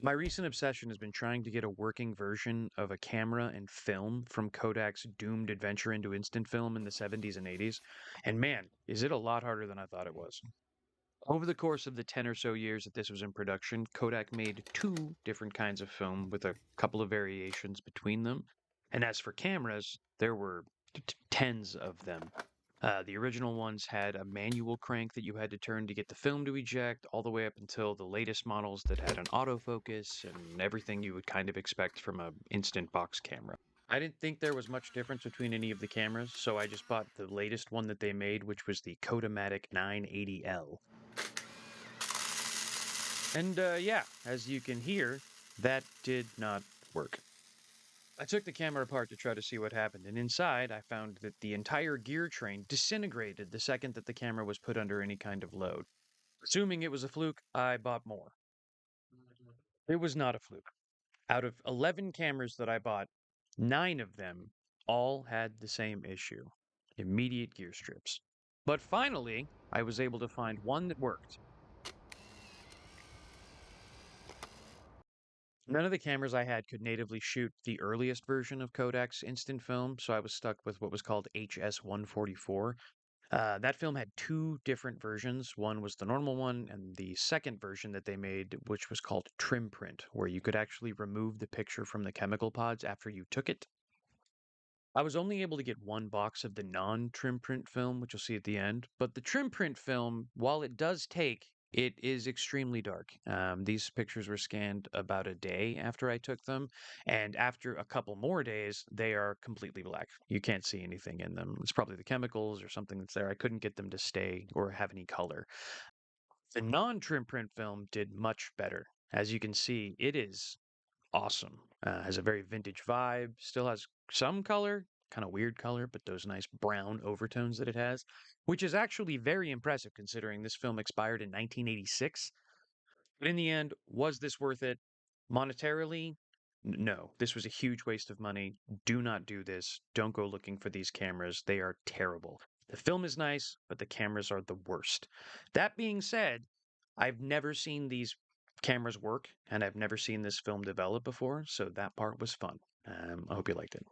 My recent obsession has been trying to get a working version of a camera and film from Kodak's doomed adventure into instant film in the 70s and 80s. And man, is it a lot harder than I thought it was. Over the course of the 10 or so years that this was in production, Kodak made two different kinds of film with a couple of variations between them. And as for cameras, there were tens of them. The original ones had a manual crank that you had to turn to get the film to eject, all the way up until the latest models that had an autofocus and everything you would kind of expect from a instant box camera. I didn't think there was much difference between any of the cameras, so I just bought the latest one that they made, which was the Kodamatic 980L. And yeah, as you can hear, that did not work. I took the camera apart to try to see what happened, and inside I found that the entire gear train disintegrated the second that the camera was put under any kind of load. Assuming it was a fluke, I bought more. It was not a fluke. Out of 11 cameras that I bought, 9 of them all had the same issue: immediate gear strips. But finally, I was able to find one that worked. None of the cameras I had could natively shoot the earliest version of Kodak's instant film, so I was stuck with what was called HS-144. That film had two different versions. One was the normal one, and the second version that they made, which was called trim print, where you could actually remove the picture from the chemical pods after you took it. I was only able to get one box of the non-trim print film, which you'll see at the end. But the trim print film, while it does take, it is extremely dark. These pictures were scanned about a day after I took them, and after a couple more days, they are completely black. You can't see anything in them. It's probably the chemicals or something that's there. I couldn't get them to stay or have any color. The non-trim print film did much better. As you can see, it is awesome. Has a very vintage vibe. Still has some color, kind of weird color, but those nice brown overtones that it has, which is actually very impressive considering this film expired in 1986. But in the end, was this worth it? Monetarily, no. This was a huge waste of money. Do not do this. Don't go looking for these cameras. They are terrible. The film is nice, but the cameras are the worst. That being said, I've never seen these cameras work, and I've never seen this film develop before, so that part was fun. I hope you liked it.